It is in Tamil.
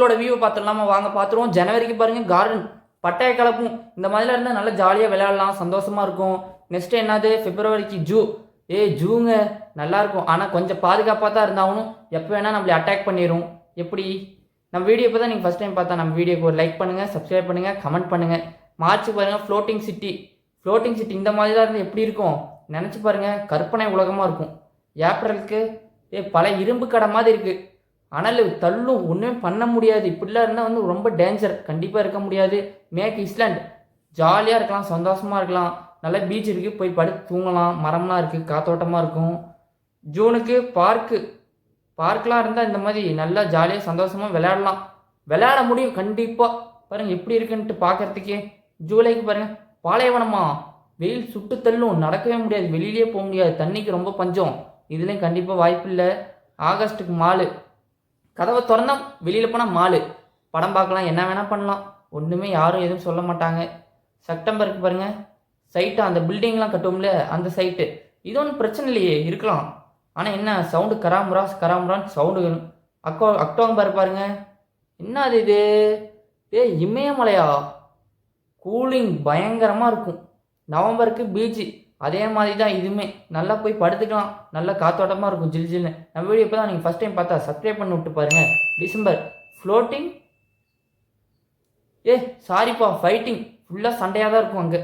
ஸ்கூலோட வியூவை பார்த்துடலாமா? வாங்க பார்த்துருவோம். ஜனவரிக்கு பாருங்கள் கார்டன் பட்டாய கலப்பும். இந்த மாதிரிலாம் இருந்தால் நல்லா ஜாலியாக விளையாடலாம், சந்தோஷமாக இருக்கும். நெக்ஸ்ட்டு என்னது பிப்ரவரிக்கு ஜூங்க நல்லாயிருக்கும். ஆனால் கொஞ்சம் பாதுகாப்பாக தான் இருந்தாலும் எப்போ வேணால் நம்மளை அட்டாக் பண்ணிடும். எப்படி நம்ம வீடியோ இப்போ தான் நீங்கள் ஃபஸ்ட் டைம் பார்த்தா நம்ம வீடியோக்கு ஒரு லைக் பண்ணுங்கள், சப்ஸ்கிரைப் பண்ணுங்கள், கமெண்ட் பண்ணுங்கள். மார்ச் பாருங்கள் ஃப்ளோட்டிங் சிட்டி இந்த மாதிரி தான் இருந்து எப்படி இருக்கும் நினச்சி பாருங்கள். கற்பனை உலகமாக இருக்கும். ஏப்ரலுக்கு பல இரும்பு கடை மாதிரி இருக்குது. அனல் தள்ளும், ஒன்றுமே பண்ண முடியாது. இப்படிலாம் இருந்தால் வந்து ரொம்ப டேஞ்சர், கண்டிப்பாக இருக்க முடியாது. மேற்கு இஸ்லாண்ட் ஜாலியாக இருக்கலாம், சந்தோஷமாக இருக்கலாம். நல்லா பீச் இருக்குது, போய் படுத்து தூங்கலாம். மரம்லாம் இருக்குது, காத்தோட்டமாக இருக்கும். ஜூனுக்கு பார்க்கெலாம் இருந்தால் இந்த மாதிரி நல்லா ஜாலியாக சந்தோஷமாக விளையாட முடியும் கண்டிப்பாக. பாருங்கள் எப்படி இருக்குன்ட்டு பார்க்குறதுக்கே. ஜூலைக்கு பாருங்கள் பாலைவனமா, வெயில் சுட்டு தள்ளும், நடக்கவே முடியாது, வெளியிலே போக முடியாது, தண்ணிக்கு ரொம்ப பஞ்சம். இதுலேயும் கண்டிப்பாக வாய்ப்பு இல்லை. ஆகஸ்ட்டுக்கு மாலு, கதவை திறந்தா வெளியில் போனால் மாலு, படம் பார்க்கலாம், என்ன வேணால் பண்ணலாம், ஒன்றுமே யாரும் எதுவும் சொல்ல மாட்டாங்க. செப்டம்பருக்கு பாருங்கள் சைட்டு, அந்த பில்டிங்லாம் கட்டுவோம்ல அந்த சைட்டு, இது ஒன்றும் பிரச்சனை இல்லையே, இருக்கலாம். ஆனால் என்ன சவுண்டு கராமுரான்னு சவுண்டு வேணும். அக்டோபர் பாருங்க, என்ன அது இது இமயமலையா, கூலிங் பயங்கரமாக இருக்கும். நவம்பருக்கு பீச்சு, அதே மாதிரி தான் இதுவுமே, நல்லா போய் படுத்துக்கலாம், நல்லா காத்தோட்டமாக இருக்கும், ஜில்னு. நம்ம வீடியோ இப்போ தான் நீங்கள் ஃபஸ்ட் டைம் பார்த்தா சப்ஸ்கிரைப் பண்ணி விட்டு பாருங்கள். டிசம்பர் ஃப்ளோட்டிங், சாரிப்பா ஃபைட்டிங், ஃபுல்லாக சண்டையாக தான் இருக்கும் அங்கே.